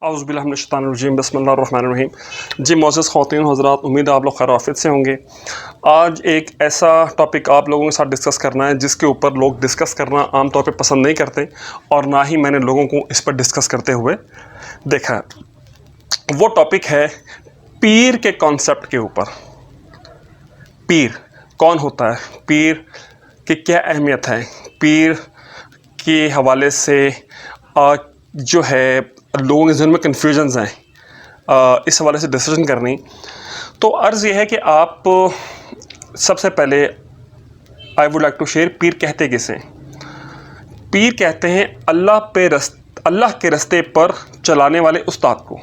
اعوذ باللہ من الشیطان الرجیم بسم اللہ الرحمن الرحیم۔ جی معزز خواتین و حضرات، امید ہے آپ لوگ خیر و عافیت سے ہوں گے۔ آج ایک ایسا ٹاپک آپ لوگوں کے ساتھ ڈسکس کرنا ہے جس کے اوپر لوگ ڈسکس کرنا عام طور پہ پسند نہیں کرتے، اور نہ ہی میں نے لوگوں کو اس پر ڈسکس کرتے ہوئے دیکھا ہے۔ وہ ٹاپک ہے پیر کے کانسیپٹ کے اوپر۔ پیر کون ہوتا ہے؟ پیر کی کیا اہمیت ہے؟ پیر کے حوالے سے جو ہے لوگوں کے ذہن میں کنفیوژنز ہیں، اس حوالے سے ڈسکشن کرنی۔ تو عرض یہ ہے کہ آپ سب سے پہلے I would like to share پیر کہتے کسے ہیں؟ پیر کہتے ہیں اللہ کے رستے پر چلانے والے استاد کو،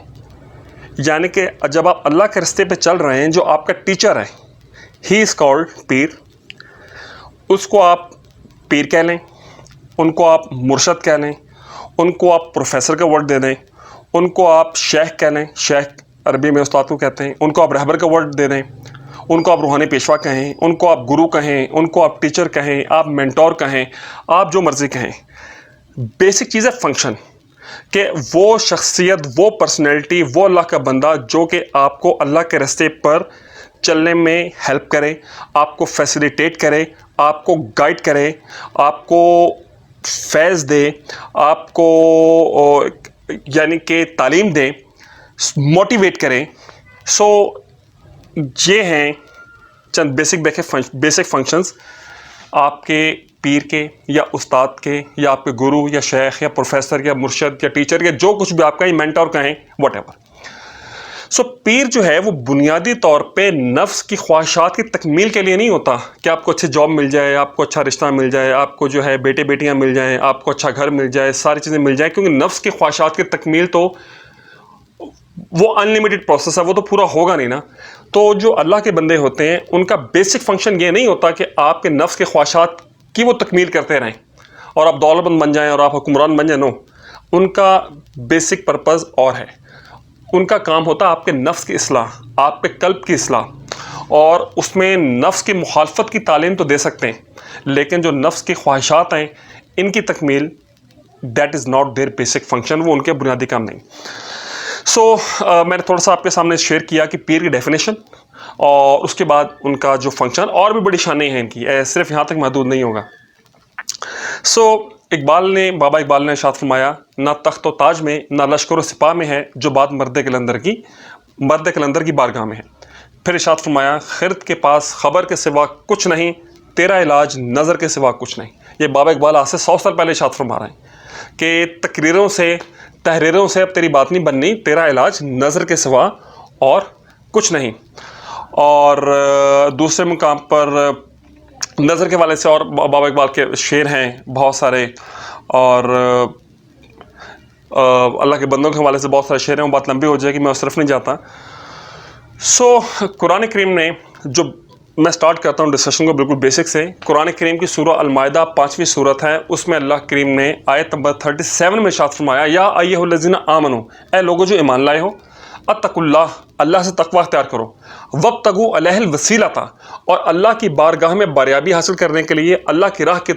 یعنی کہ جب آپ اللہ کے رستے پہ چل رہے ہیں، جو آپ کا ٹیچر ہے، ہی از کالڈ پیر، اس کو آپ پیر کہہ لیں، ان کو آپ مرشد کہہ لیں، ان کو آپ پروفیسر کا ورڈ دے دیں، ان کو آپ شیخ کہہ لیں، شیخ عربی میں استاد کو کہتے ہیں، ان کو آپ رہبر کا ورڈ دے دیں، ان کو آپ روحانی پیشوا کہیں، ان کو آپ گرو کہیں، ان کو آپ ٹیچر کہیں، آپ مینٹور کہیں، آپ جو مرضی کہیں۔ بیسک چیز ہے فنکشن، کہ وہ شخصیت، وہ پرسنالٹی، وہ اللہ کا بندہ جو کہ آپ کو اللہ کے رستے پر چلنے میں ہیلپ کرے، آپ کو فیسیلیٹیٹ کرے، آپ کو گائیڈ کرے، آپ کو فیض دے، آپ کو یعنی کہ تعلیم دیں، موٹیویٹ کریں۔ سو یہ ہیں چند بیسک فنکشنز آپ کے پیر کے، یا استاد کے، یا آپ کے گرو یا شیخ یا پروفیسر یا مرشد یا ٹیچر یا جو کچھ بھی آپ کا مینٹور کہیں، واٹ ایور۔ سو پیر جو ہے وہ بنیادی طور پہ نفس کی خواہشات کی تکمیل کے لیے نہیں ہوتا کہ آپ کو اچھی جاب مل جائے، آپ کو اچھا رشتہ مل جائے، آپ کو جو ہے بیٹے بیٹیاں مل جائیں، آپ کو اچھا گھر مل جائے، ساری چیزیں مل جائیں، کیونکہ نفس کی خواہشات کی تکمیل تو وہ انلیمیٹڈ پروسیس ہے، وہ تو پورا ہوگا نہیں نا۔ تو جو اللہ کے بندے ہوتے ہیں ان کا بیسک فنکشن یہ نہیں ہوتا کہ آپ کے نفس کے خواہشات کی وہ تکمیل کرتے رہیں اور آپ دولت مند بن جائیں اور آپ حکمران بن جائیں، نو۔ ان کا بیسک پرپز اور ہے، ان کا کام ہوتا ہے آپ کے نفس کی اصلاح، آپ کے قلب کی اصلاح، اور اس میں نفس کی مخالفت کی تعلیم تو دے سکتے ہیں، لیکن جو نفس کی خواہشات ہیں ان کی تکمیل، that is not their basic function, وہ ان کے بنیادی کام نہیں۔ سو میں نے تھوڑا سا آپ کے سامنے شیئر کیا کہ پیر کی ڈیفینیشن، اور اس کے بعد ان کا جو فنکشن، اور بھی بڑی شانیں ہیں ان کی، صرف یہاں تک محدود نہیں ہوگا۔ سو بابا اقبال نے ارشاد فرمایا، نہ تخت و تاج میں نہ لشکر و سپاہ میں ہے جو بات مرد قلندر کی بارگاہ میں ہے۔ پھر ارشاد فرمایا، خرد کے پاس خبر کے سوا کچھ نہیں، تیرا علاج نظر کے سوا کچھ نہیں۔ یہ بابا اقبال آج سے 100 سال پہلے ارشاد فرما رہے ہیں کہ تحریروں سے اب تیری بات نہیں بننی، تیرا علاج نظر کے سوا اور کچھ نہیں۔ اور دوسرے مقام پر نظر کے والے سے اور بابا اقبال کے شعر ہیں بہت سارے، اور اللہ کے بندوں کے حوالے سے بہت سارے شعر ہیں، وہ بات لمبی ہو جائے گی، میں اس طرف نہیں جاتا۔ سو قرآن کریم نے جو، میں سٹارٹ کرتا ہوں ڈسکشن کو بالکل بیسک سے۔ قرآن کریم کی سورہ المائدہ 5ویں سورت ہے، اس میں اللہ کریم نے آیت نمبر 37 میں ارشاد فرمایا، یا ایھا الذین آمنوا، اے لوگوں جو ایمان لائے ہو، اتقوا اللہ سے تقوی اختیار کرو، وابتغوا الیہ الوسیلۃ، اور اللہ کی بارگاہ میں باریابی حاصل کرنے کے لیے اللہ کی راہ کی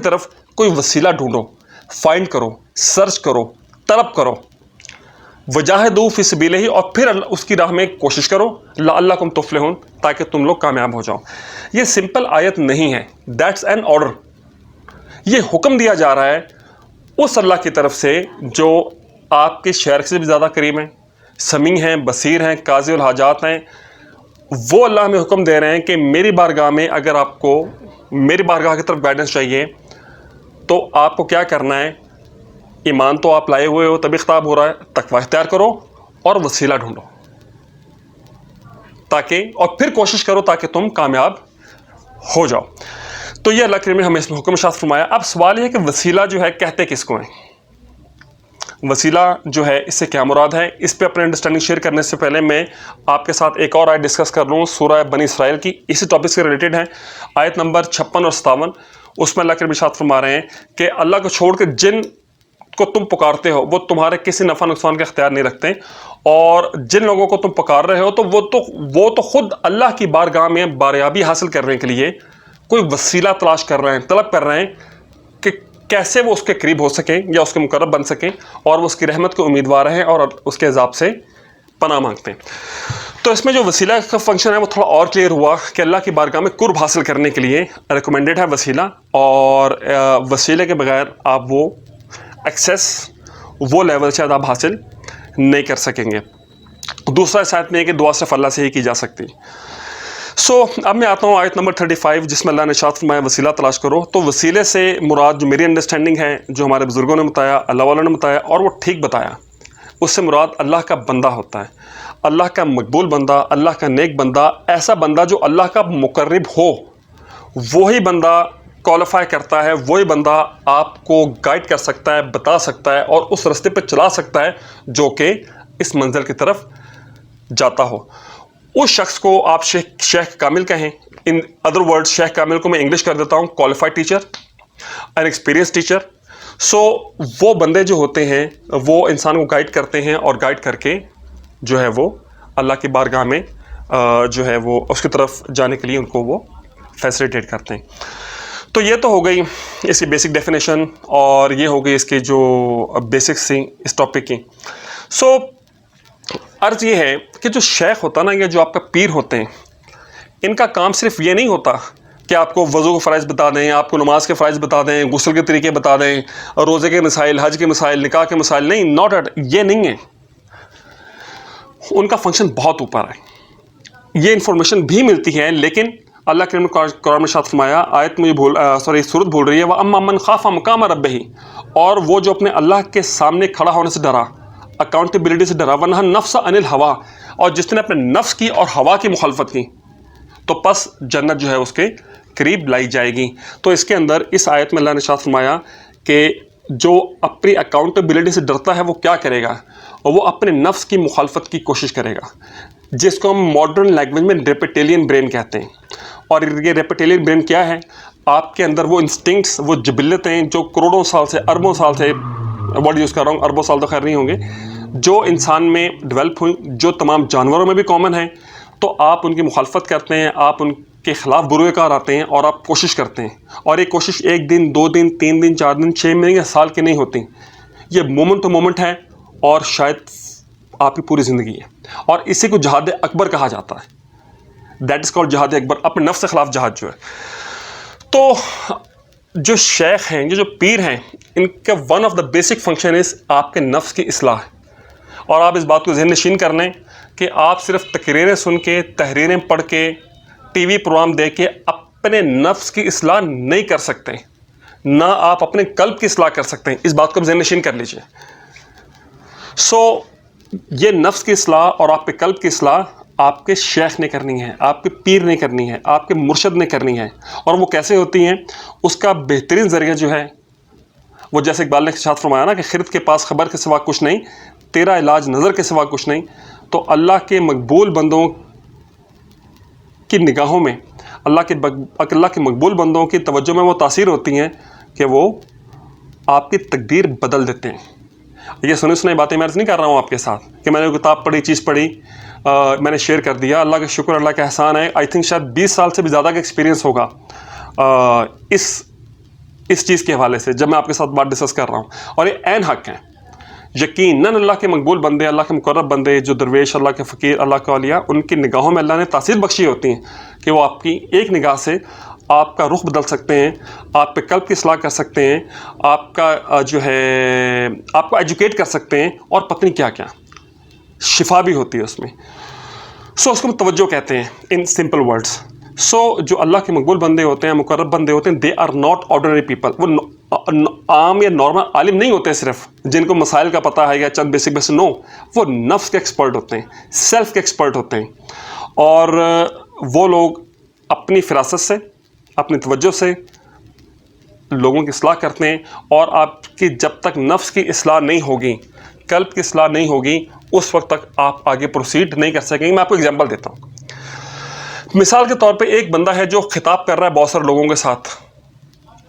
طرف کوئی وسیلہ ڈھونڈو، فائنڈ کرو، سرچ کرو، طلب کرو، وجاہدوا فی سبیلہ، اور پھر اس کی راہ میں کوشش کرو، لعلکم تفلحون، تاکہ تم لوگ کامیاب ہو جاؤ۔ یہ سمپل آیت نہیں ہے، دیٹس این آرڈر۔ یہ حکم دیا جا رہا ہے اس اللہ کی طرف سے جو آپ کے شہر سے بھی زیادہ قریب ہیں، سمیع ہیں، بصیر ہیں، قاضی الحاجات ہیں۔ وہ اللہ میں حکم دے رہے ہیں کہ میری بارگاہ میں اگر آپ کو میری بارگاہ کی طرف گائیڈنس چاہیے تو آپ کو کیا کرنا ہے؟ ایمان تو آپ لائے ہوئے ہو، تبھی خطاب ہو رہا ہے، تقوی اختیار کرو اور وسیلہ ڈھونڈو، اور پھر کوشش کرو تاکہ تم کامیاب ہو جاؤ۔ تو یہ اللہ کریم نے ہمیں اس میں حکم ارشاد فرمایا۔ اب سوال یہ ہے کہ وسیلہ جو ہے کہتے کس کو ہیں؟ وسیلہ جو ہے اس سے کیا مراد ہے؟ اس پہ اپنے انڈرسٹینڈنگ شیئر کرنے سے پہلے میں آپ کے ساتھ ایک اور آیت ڈسکس کر لوں، سورہ بنی اسرائیل کی، اسی ٹاپک سے ریلیٹڈ ہے، آیت نمبر 56 اور 57۔ اس میں اللہ کریم ارشاد فرما رہے ہیں کہ اللہ کو چھوڑ کے جن کو تم پکارتے ہو وہ تمہارے کسی نفع نقصان کا اختیار نہیں رکھتے، اور جن لوگوں کو تم پکار رہے ہو تو وہ تو خود اللہ کی بارگاہ میں باریابی حاصل کرنے کے لیے کوئی وسیلہ تلاش کر رہے ہیں، طلب کر رہے ہیں کہ کیسے وہ اس کے قریب ہو سکیں یا اس کے مقرب بن سکیں اور وہ اس کی رحمت کے امیدوار ہیں اور اس کے عذاب سے پناہ مانگتے ہیں. تو اس میں جو وسیلہ کا فنکشن ہے وہ تھوڑا اور کلیئر ہوا کہ اللہ کی بارگاہ میں قرب حاصل کرنے کے لیے ریکمینڈیڈ ہے وسیلہ, اور وسیلے کے بغیر آپ وہ ایکسیس, وہ لیول شاید آپ حاصل نہیں کر سکیں گے. دوسرا اس آیت میں ہے کہ دعا صرف اللہ سے ہی کی جا سکتی. اب میں آتا ہوں آیت نمبر 35 جس میں اللہ نے ارشاد فرمایا وسیلہ تلاش کرو. تو وسیلے سے مراد جو میری انڈرسٹینڈنگ ہے, جو ہمارے بزرگوں نے بتایا, اللہ والوں نے بتایا اور وہ ٹھیک بتایا, اس سے مراد اللہ کا بندہ ہوتا ہے, اللہ کا مقبول بندہ, اللہ کا نیک بندہ, ایسا بندہ جو اللہ کا مقرب ہو. وہی بندہ کوالیفائی کرتا ہے, وہی بندہ آپ کو گائیڈ کر سکتا ہے, بتا سکتا ہے اور اس راستے پہ چلا سکتا ہے جو کہ اس منزل کی طرف جاتا ہو. اس شخص کو آپ شیخ کامل کہیں. ان ادر ورڈ شیخ کامل کو میں انگلش کر دیتا ہوں qualified teacher, an experience teacher. وہ بندے جو ہوتے ہیں وہ انسان کو گائیڈ کرتے ہیں اور گائیڈ کر کے جو ہے وہ اللہ کی بارگاہ میں جو ہے وہ اس کی طرف جانے کے لیے ان کو وہ فیسلیٹیٹ کرتے ہیں. تو یہ تو ہو گئی اس کی بیسک ڈیفینیشن اور یہ ہو گئی اس کی جو بیسکس تھیں اس ٹاپک کی. عرض یہ ہے کہ جو شیخ ہوتا نا, یا جو آپ کا پیر ہوتے ہیں, ان کا کام صرف یہ نہیں ہوتا کہ آپ کو وضو کے فرائض بتا دیں, آپ کو نماز کے فرائض بتا دیں, غسل کے طریقے بتا دیں, روزے کے مسائل, حج کے مسائل, نکاح کے مسائل. نہیں, ناٹ ایٹ, یہ نہیں ہے. ان کا فنکشن بہت اوپر ہے. یہ انفارمیشن بھی ملتی ہے, لیکن اللہ کریم نے قرآن میں ارشاد فرمایا, آیت مجھے سورت بھول رہی ہے, وَأَمَّا مَنْ خَافَ مَقَامَ رَبِّهِ, اور وہ جو اپنے اللہ کے سامنے کھڑا ہونے سے ڈرا, اکاؤنٹیبلٹی سے ڈرا, وَنَهَا النَّفْسَ عَنِ الْهَوَىٰ, اور جس نے اپنے نفس کی اور ہوا کی مخالفت کی, تو پس جنت جو ہے اس کے قریب لائی جائے گی. تو اس کے اندر اس آیت میں اللہ نے ارشاد فرمایا کہ جو اپنی اکاؤنٹیبلٹی سے ڈرتا ہے وہ کیا کرے گا, اور وہ اپنے نفس کی مخالفت کی کوشش کرے گا, جس کو ہم ماڈرن لینگویج میں ریپٹیلین برین کہتے ہیں. اور یہ ریپٹیلین برین کیا ہے؟ آپ کے اندر وہ انسٹنکٹس, وہ جبلتیں جو کروڑوں سال سے, اربوں سال سے, ورڈ یوز کر رہا ہوں, اربوں سال تو خیر نہیں ہوں گے, جو انسان میں ڈیولپ ہوئی, جو تمام جانوروں میں بھی کامن ہیں, تو آپ ان کی مخالفت کرتے ہیں, آپ ان کے خلاف برے کار آتے ہیں اور آپ کوشش کرتے ہیں. اور یہ کوشش 1 دن 2 دن 3 دن 4 دن 6 مہینے یا سال کی نہیں ہوتی, یہ مومنٹ ٹو مومنٹ ہے اور شاید آپ کی پوری زندگی ہے. اور اسی کو جہاد اکبر کہا جاتا ہے, دیٹ از کالڈ جہاد اکبر, اپنے نفس کے خلاف جہاد جو ہے. تو جو شیخ ہیں, جو پیر ہیں, ان کا one of the basic function is آپ کے نفس کی اصلاح. اور آپ اس بات کو ذہن نشین کر لیں کہ آپ صرف تقریریں سن کے, تحریریں پڑھ کے, ٹی وی پروگرام دیکھ کے اپنے نفس کی اصلاح نہیں کر سکتے, نہ آپ اپنے قلب کی اصلاح کر سکتے ہیں. اس بات کو ذہن نشین کر لیجئے. یہ نفس کی اصلاح اور آپ کے قلب کی اصلاح آپ کے شیخ نے کرنی ہے, آپ کے پیر نے کرنی ہے, آپ کے مرشد نے کرنی ہے. اور وہ کیسے ہوتی ہیں؟ اس کا بہترین ذریعہ جو ہے وہ جیسے اقبال نے ارشاد فرمایا نا کہ خرد کے پاس خبر کے سوا کچھ نہیں, تیرا علاج نظر کے سوا کچھ نہیں. تو اللہ کے مقبول بندوں کی نگاہوں میں, اللہ کے مقبول بندوں کی توجہ میں وہ تاثیر ہوتی ہیں کہ وہ آپ کی تقدیر بدل دیتے ہیں. یہ سنی باتیں میں عرض نہیں کر رہا ہوں آپ کے ساتھ کہ میں نے کتاب پڑھی, چیز پڑھی, میں نے شیئر کر دیا. اللہ کا شکر, اللہ کا احسان ہے. آئی تھنک شاید 20 سال سے بھی زیادہ کا ایکسپیرینس ہوگا اس چیز کے حوالے سے جب میں آپ کے ساتھ بات ڈسکس کر رہا ہوں. اور یہ عین حق ہیں. یقیناً اللہ کے مقبول بندے, اللہ کے مقرب بندے, جو درویش, اللہ کے فقیر, اللہ کے اولیاء, ان کی نگاہوں میں اللہ نے تاثیر بخشی ہوتی ہیں کہ وہ آپ کی ایک نگاہ سے آپ کا رخ بدل سکتے ہیں, آپ پہ قلب کی اصلاح کر سکتے ہیں, آپ کا جو ہے آپ کو ایجوکیٹ کر سکتے ہیں, اور پتہ نہیں کیا کیا شفا بھی ہوتی ہے اس میں. اس کو ہم توجہ کہتے ہیں ان سمپل ورڈز. جو اللہ کے مقبول بندے ہوتے ہیں, مقرب بندے ہوتے ہیں, they are not ordinary people. وہ عام یا نارمل عالم نہیں ہوتے صرف جن کو مسائل کا پتہ ہے یا چند بیسک. نو, وہ نفس کے ایکسپرٹ ہوتے ہیں, سیلف کے ایکسپرٹ ہوتے ہیں. اور وہ لوگ اپنی فراست سے, اپنی توجہ سے لوگوں کی اصلاح کرتے ہیں. اور آپ کی جب تک نفس کی اصلاح نہیں ہوگی, قلب کی اصلاح نہیں ہوگی, اس وقت تک آپ آگے پروسیڈ نہیں کر سکیں گے. میں آپ کو ایگزامپل دیتا ہوں. مثال کے طور پہ ایک بندہ ہے جو خطاب کر رہا ہے بہت سارے لوگوں کے ساتھ.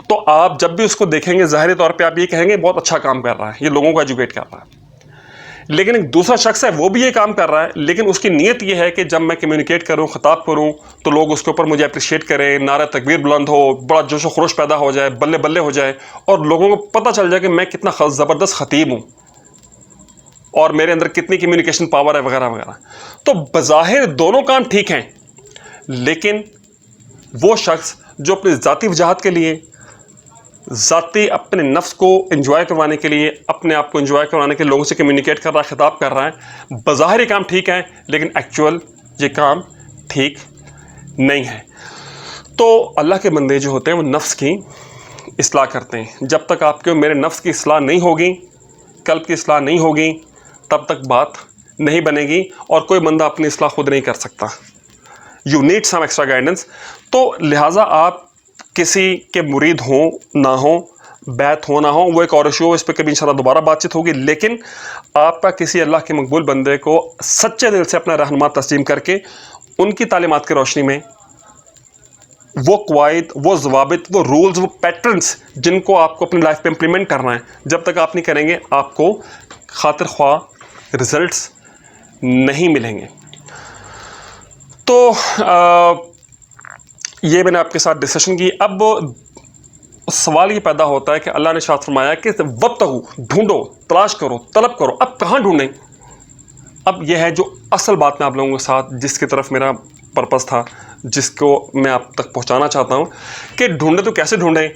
تو آپ جب بھی اس کو دیکھیں گے ظاہری طور پہ آپ یہ کہیں گے بہت اچھا کام کر رہا ہے, یہ لوگوں کو ایجوکیٹ کر رہا ہے. لیکن ایک دوسرا شخص ہے وہ بھی یہ کام کر رہا ہے، لیکن اس کی نیت یہ ہے کہ جب میں کمیونیکیٹ کروں، خطاب کروں تو لوگ اس کے اوپر مجھے اپریشیٹ کریں، نعرہ تکبیر بلند ہو، بڑا جوش و خروش پیدا ہو جائے، بلے بلے ہو جائے، اور لوگوں کو پتہ چل جائے کہ میں کتنا زبردست خطیب ہوں اور میرے اندر کتنی کمیونیکیشن پاور ہے وغیرہ وغیرہ۔ تو بظاہر دونوں کام ٹھیک ہیں، لیکن وہ شخص جو اپنی ذاتی وجاہت کے لیے، ذاتی اپنے نفس کو انجوائے کروانے کے لیے، اپنے آپ کو انجوائے کروانے کے لیے لوگوں سے کمیونیکیٹ کر رہا ہے، خطاب کر رہا ہے، بظاہر یہ کام ٹھیک ہے، لیکن ایکچوئل یہ کام ٹھیک نہیں ہے۔ تو اللہ کے بندے جو ہوتے ہیں وہ نفس کی اصلاح کرتے ہیں۔ جب تک آپ کے میرے نفس کی اصلاح نہیں ہوگی، قلب کی اصلاح نہیں ہوگی، تب تک بات نہیں بنے گی، اور کوئی بندہ اپنی اصلاح خود نہیں کر سکتا۔ You need some extra guidance. تو لہٰذا آپ کسی کے مرید ہوں نہ ہوں، بیعت ہو نہ ہو، وہ ایک اور ایشو، اس پہ کبھی انشاءاللہ دوبارہ بات چیت ہوگی، لیکن آپ کا کسی اللہ کے مقبول بندے کو سچے دل سے اپنا رہنما تسلیم کر کے ان کی تعلیمات کی روشنی میں وہ قواعد، وہ ضوابط، وہ رولز، وہ پیٹرنز جن کو آپ کو اپنی لائف پہ امپلیمنٹ کرنا ہے، جب تک آپ نہیں کریں گے آپ کو خاطر خواہ رزلٹس نہیں ملیں گے۔ تو یہ میں نے آپ کے ساتھ ڈسکشن کی۔ اب سوال یہ پیدا ہوتا ہے کہ اللہ نے ارشاد فرمایا کہ وابتغوا، ڈھونڈو، تلاش کرو، طلب کرو۔ اب کہاں ڈھونڈیں؟ اب یہ ہے جو اصل بات میں آپ لوگوں کے ساتھ جس کی طرف میرا پرپس تھا، جس کو میں آپ تک پہنچانا چاہتا ہوں کہ ڈھونڈے تو کیسے ڈھونڈیں؟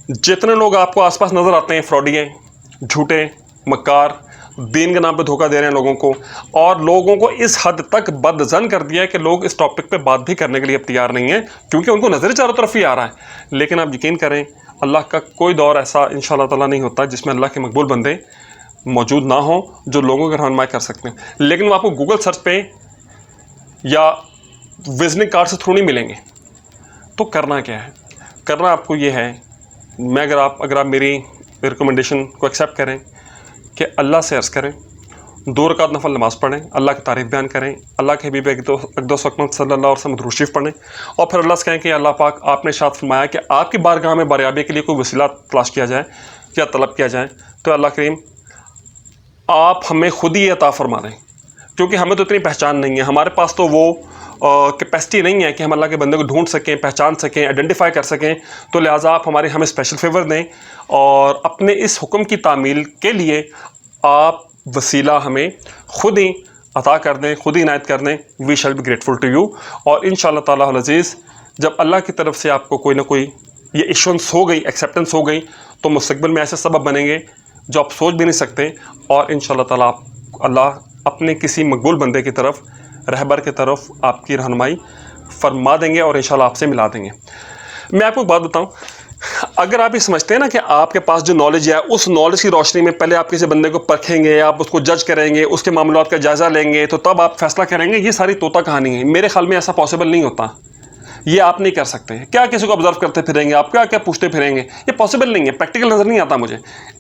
جتنے لوگ آپ کو آس پاس نظر آتے ہیں فراڈی، جھوٹے، مکار، دین کے نام پہ دھوکہ دے رہے ہیں لوگوں کو، اور لوگوں کو اس حد تک بد ظن کر دیا ہے کہ لوگ اس ٹاپک پہ بات بھی کرنے کے لیے اب تیار نہیں ہیں، کیونکہ ان کو نظر چاروں طرف ہی آ رہا ہے۔ لیکن آپ یقین کریں، اللہ کا کوئی دور ایسا انشاءاللہ تعالیٰ نہیں ہوتا جس میں اللہ کے مقبول بندے موجود نہ ہوں جو لوگوں کی رہنمائی کر سکتے ہیں، لیکن وہ آپ کو گوگل سرچ پہ یا وزننگ کارڈ سے تھرو نہیں ملیں گے۔ تو کرنا کیا ہے؟ کرنا آپ کو یہ ہے، اگر آپ میری ریکمنڈیشن کو ایکسیپٹ کریں کہ اللہ سے عرض کریں، 2 رکعت نفل نماز پڑھیں، اللہ کی تعریف بیان کریں، اللہ کے حبیب اقدس اکمل صلی اللہ علیہ وسلم درود شریف پڑھیں، اور پھر اللہ سے کہیں کہ اللہ پاک آپ نے ارشاد فرمایا کہ آپ کی بارگاہ میں بریابی کے لیے کوئی وسیلہ تلاش کیا جائے یا طلب کیا جائے، تو اللہ کریم آپ ہمیں خود ہی عطا فرما دیں، کیونکہ ہمیں تو اتنی پہچان نہیں ہے، ہمارے پاس تو وہ کیپیسٹی نہیں ہے کہ ہم اللہ کے بندے کو ڈھونڈ سکیں، پہچان سکیں، آئیڈینٹیفائی کر سکیں۔ تو لہٰذا آپ ہمیں اسپیشل فیور دیں، اور اپنے اس حکم کی تعمیل کے لیے آپ وسیلہ ہمیں خود ہی عطا کر دیں، خود ہی عنایت کر دیں۔ We shall be grateful to you. اور انشاءاللہ تعالیٰ العزیز جب اللہ کی طرف سے آپ کو کوئی نہ کوئی یہ ایشورنس ہو گئی، ایکسیپٹنس ہو گئی، تو مستقبل میں ایسے سبب بنیں گے جو آپ سوچ بھی نہیں سکتے، اور انشاءاللہ تعالیٰ اللہ اپنے کسی مقبول بندے کی طرف، رہبر کی طرف آپ کی رہنمائی فرما دیں گے، اور انشاءاللہ آپ سے ملا دیں گے۔ میں آپ کو ایک بات بتاؤں، اگر آپ یہ سمجھتے ہیں نا کہ آپ کے پاس جو نالج ہے، اس نالج کی روشنی میں پہلے آپ کسی بندے کو پرکھیں گے، آپ اس کو جج کریں گے، اس کے معاملات کا جائزہ لیں گے، تو تب آپ فیصلہ کریں گے، یہ ساری طوطا کہانی ہے۔ میرے خیال میں ایسا پاسبل نہیں ہوتا، یہ آپ نہیں کر سکتے۔ کیا کسی کو آبزرو کرتے پھریں گے آپ، کیا کیا پوچھتے پھریں گے؟ یہ پاسبل نہیں ہے، پریکٹیکل نظر نہیں آتا مجھے۔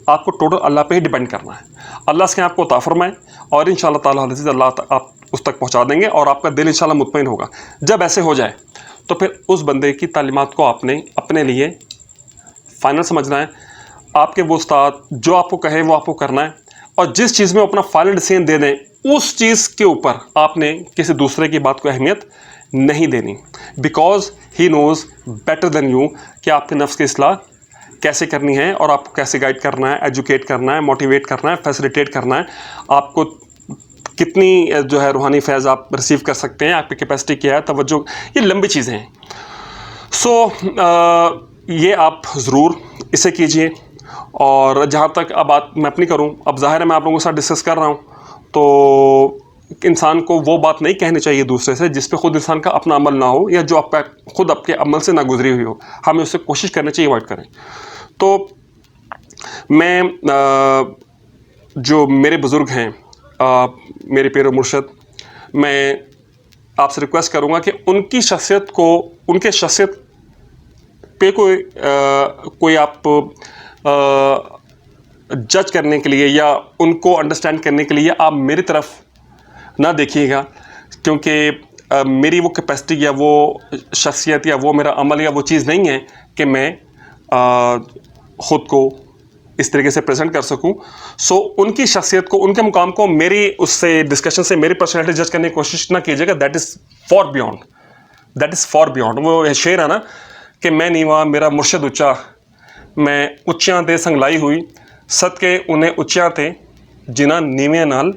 آپ کو ٹوٹل اللہ پہ ہی ڈیپینڈ کرنا ہے، اللہ سے آپ کو عطا فرمائے، اور انشاءاللہ تعالیٰ العزیز اللہ آپ اس تک پہنچا دیں گے، اور آپ کا دل انشاءاللہ مطمئن ہوگا۔ جب ایسے ہو جائے تو پھر اس بندے کی تعلیمات کو آپ نے اپنے لیے فائنل سمجھنا ہے۔ آپ کے وہ استاد جو آپ کو کہے وہ آپ کو کرنا ہے، اور جس چیز میں اپنا فائنل ڈیسیژن دے دیں، اس چیز کے اوپر آپ نے کسی دوسرے کی بات کو اہمیت نہیں دینی، because he knows better than you کہ آپ کے نفس کی اصلاح کیسے کرنی ہے، اور آپ کو کیسے گائیڈ کرنا ہے، ایجوکیٹ کرنا ہے، موٹیویٹ کرنا ہے، فیسیلیٹیٹ کرنا ہے، آپ کو کتنی جو ہے روحانی فیض آپ ریسیو کر سکتے ہیں، آپ کی کیپیسٹی کیا ہے، توجہ، یہ لمبی چیزیں ہیں۔ سو یہ آپ ضرور اسے کیجئے۔ اور جہاں تک اب بات میں اپنی کروں، اب ظاہر ہے میں آپ لوگوں کے ساتھ ڈسکس کر رہا ہوں، تو انسان کو وہ بات نہیں کہنی چاہیے دوسرے سے جس پہ خود انسان کا اپنا عمل نہ ہو، یا جو آپ کا خود آپ کے عمل سے نہ گزری ہوئی ہو، ہمیں اس سے کوشش کرنی چاہیے اوائڈ کریں۔ تو میں جو میرے بزرگ ہیں، میرے پیر و مرشد، میں آپ سے ریکویسٹ کروں گا کہ ان کی شخصیت کو، ان کے شخصیت پہ کوئی آپ جج کرنے کے لیے یا ان کو انڈرسٹینڈ کرنے کے لیے آپ میری طرف نہ دیکھیے گا، کیونکہ میری وہ کیپیسٹی یا وہ شخصیت یا وہ میرا عمل یا وہ چیز نہیں ہے کہ میں خود کو اس طریقے سے پریزنٹ کر سکوں. سو ان کی شخصیت کو, ان کے مقام کو میری اس سے ڈسکشن سے میری پرسنالٹی جج کرنے کی کوشش نہ کیجیے گا. That is far beyond. وہ شعر ہے نا کہ میں نیوا میرا مرشد اچا, میں اچیاں دے سنگلائی ہوئی, صدقے انہیں اچیاں تے جنہ نیویں نال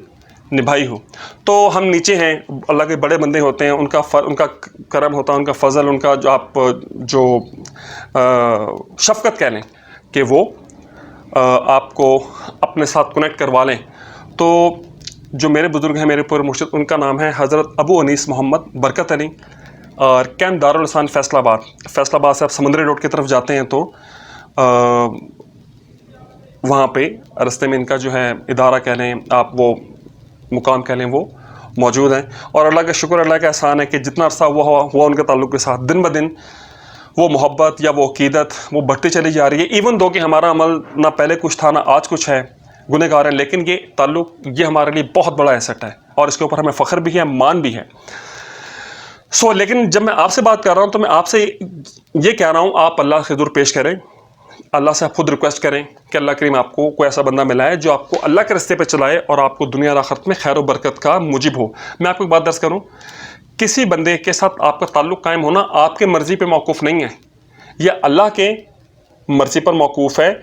نبھائی ہو. تو ہم نیچے ہیں, اللہ کے بڑے بندے ہوتے ہیں, ان کا کرم ہوتا ہے, ان کا فضل, ان کا جو آپ جو شفقت کہہ لیں کہ وہ آپ کو اپنے ساتھ کنیکٹ کروا لیں. تو جو میرے بزرگ ہیں, میرے پورے مرشد, ان کا نام ہے حضرت ابو انیس محمد برکت علی, اور کیمپ دارالحسان فیصل آباد سے آپ سمندری روڈ کی طرف جاتے ہیں تو وہاں پہ رستے میں ان کا جو ہے ادارہ کہہ لیں آپ, وہ مقام کہہ لیں, وہ موجود ہیں. اور اللہ کا شکر, اللہ کا احسان ہے کہ جتنا عرصہ ہوا ان کے تعلق کے ساتھ, دن بدن وہ محبت یا وہ عقیدت وہ بڑھتی چلی جا رہی ہے. ایون دو کہ ہمارا عمل نہ پہلے کچھ تھا نہ آج کچھ ہے, گنہگار ہیں, لیکن یہ تعلق یہ ہمارے لیے بہت بڑا ایسٹ ہے اور اس کے اوپر ہمیں فخر بھی ہے, مان بھی ہے. لیکن جب میں آپ سے بات کر رہا ہوں تو میں آپ سے یہ کہہ رہا ہوں, آپ اللہ سے حضور پیش کریں, اللہ سے آپ خود ریکویسٹ کریں کہ اللہ کریم آپ کو کوئی ایسا بندہ ملا ہے جو آپ کو اللہ کے راستے پہ چلائے اور آپ کو دنیا اور آخرت میں خیر و برکت کا موجب ہو. میں آپ کو ایک بات درس کروں, کسی بندے کے ساتھ آپ کا تعلق قائم ہونا آپ کے مرضی پہ موقوف نہیں ہے, یا اللہ کے مرضی پر موقوف ہے,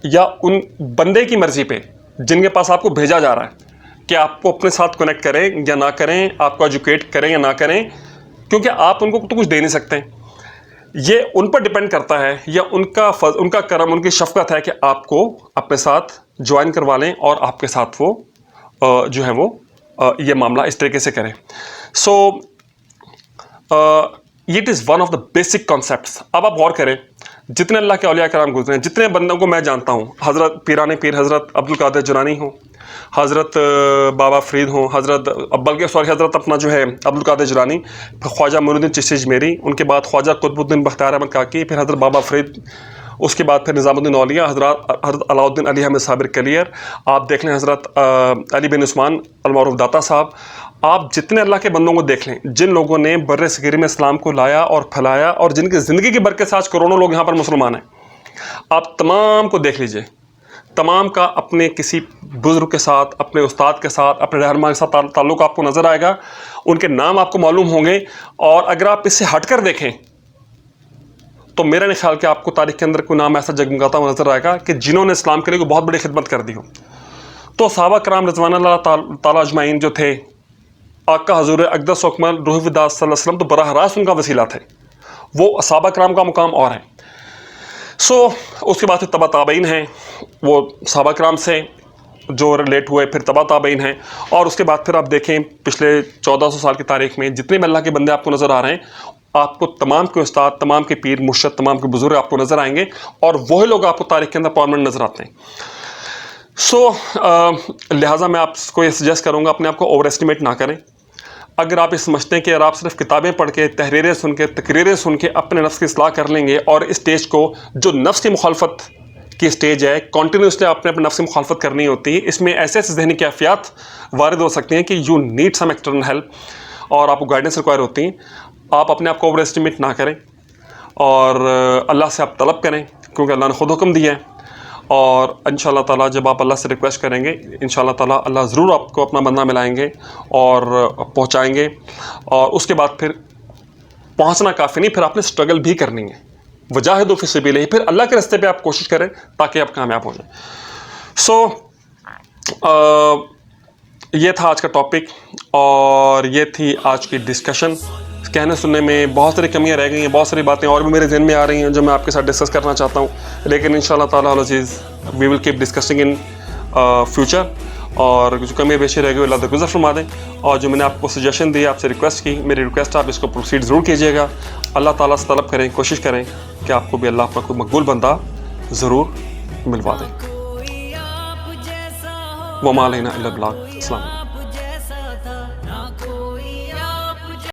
یا ان بندے کی مرضی پہ جن کے پاس آپ کو بھیجا جا رہا ہے کہ آپ کو اپنے ساتھ کنیکٹ کریں یا نہ کریں, آپ کو ایجوکیٹ کریں یا نہ کریں, کیونکہ آپ ان کو تو کچھ دے نہیں سکتے. یہ ان پر ڈپینڈ کرتا ہے, یا ان کا کرم, ان کی شفقت ہے کہ آپ کو اپنے ساتھ جوائن کروا لیں اور آپ کے ساتھ وہ جو ہے وہ یہ معاملہ اس طریقے سے کریں. So it is one of the basic concepts. اب آپ غور کریں, جتنے اللہ کے اولیاء کرام گزرے ہیں, جتنے بندوں کو میں جانتا ہوں, حضرت پیران پیر حضرت عبدالقادر جیلانی ہوں, حضرت بابا فرید ہوں, حضرت اپنا جو ہے عبدالقادر جیلانی, پھر خواجہ معین الدین چشتی اجمیری, ان کے بعد خواجہ قطب الدین بختیار احمد کاکی, پھر حضرت بابا فرید, اس کے بعد پھر نظام الدین اولیاء, حضرت علاء الدین علی احمد صابر کلیر, آپ دیکھ لیں حضرت علی بن عثمان المعروف داتا صاحب. آپ جتنے اللہ کے بندوں کو دیکھ لیں, جن لوگوں نے بر صغیر میں اسلام کو لایا اور پھیلایا, اور جن کی زندگی کی برکت سے آج کروڑوں لوگ یہاں پر مسلمان ہیں, آپ تمام کو دیکھ لیجئے, تمام کا اپنے کسی بزرگ کے ساتھ, اپنے استاد کے ساتھ, اپنے رہنما کے ساتھ تعلق آپ کو نظر آئے گا. ان کے نام آپ کو معلوم ہوں گے, اور اگر آپ اس سے ہٹ کر دیکھیں تو میرا نہیں خیال کہ آپ کو تاریخ کے اندر کوئی نام ایسا جگمگاتا ہوا نظر آئے گا کہ جنہوں نے اسلام کے لیے کوئی بہت بڑی خدمت کر دی ہو. تو صحابہ کرام رضوان اللہ تعالیٰ اجمعین جو تھے, آقا حضور اقدس و اکمل روح الوداع صلی اللہ علیہ وسلم تو براہ راست ان کا وسیلہ تھے, وہ صحابہ کرام کا مقام اور ہے. اس کے بعد پھر تبع تابعین ہیں, وہ صحابہ کرام سے جو ریلیٹ ہوئے, پھر تبع تابعین ہیں, اور اس کے بعد پھر آپ دیکھیں پچھلے 1400 سال کی تاریخ میں جتنے بھی اللہ کے بندے آپ کو نظر آ رہے ہیں, آپ کو تمام کے استاد, تمام کے پیر مرشد, تمام کے بزرگ آپ کو نظر آئیں گے, اور وہی لوگ آپ کو تاریخ کے اندر پرماننٹ نظر آتے ہیں. لہٰذا میں آپ کو یہ سجیسٹ کروں گا, اپنے آپ کو اوور ایسٹیمیٹ نہ کریں. اگر آپ یہ سمجھتے ہیں کہ اگر آپ صرف کتابیں پڑھ کے, تحریریں سن کے, تقریریں سن کے اپنے نفس کی اصلاح کر لیں گے, اور اس اسٹیج کو جو نفس کی مخالفت کی اسٹیج ہے, کنٹینیوسلی آپ نے اپنے نفس کی مخالفت کرنی ہوتی ہے, اس میں ایسے ایسے ذہنی کیفیات وارد ہو سکتی ہیں کہ you need some external help, اور آپ کو گائیڈنس ریکوائر ہوتی ہیں. آپ اپنے آپ کو اوور ایسٹیمیٹ نہ کریں, اور اللہ سے آپ طلب کریں, کیونکہ اللہ نے خود حکم دیا ہے. اور انشاءاللہ تعالیٰ جب آپ اللہ سے ریکویسٹ کریں گے, انشاءاللہ تعالیٰ اللہ ضرور آپ کو اپنا بندہ ملائیں گے اور پہنچائیں گے. اور اس کے بعد پھر پہنچنا کافی نہیں, پھر آپ نے اسٹرگل بھی کرنی ہے. وجاہدوا فی سبیلہ, پھر اللہ کے راستے پہ آپ کوشش کریں تاکہ آپ کامیاب ہو جائیں. یہ تھا آج کا ٹاپک, اور یہ تھی آج کی ڈسکشن. کہنے سننے میں بہت ساری کمیاں رہ گئی ہیں, بہت ساری باتیں اور بھی میرے ذہن میں آ رہی ہیں جو میں آپ کے ساتھ ڈسکس کرنا چاہتا ہوں, لیکن انشاءاللہ تعالیٰ العزیز we will keep discussing in future. اور جو کمی بیشی رہ گئی اللہ تعالیٰ گزر فرما دیں. اور جو میں نے آپ کو سجیشن دی, آپ سے ریکویسٹ کی, میری ریکویسٹ آپ اس کو پروسیڈ ضرور کیجیے گا. اللہ تعالیٰ سے طلب کریں, کوشش کریں کہ آپ کو بھی اللہ کا کوئی مقبول بندہ ضرور ملوا دیں. وما علینا الا البلاغ. السلام علیکم.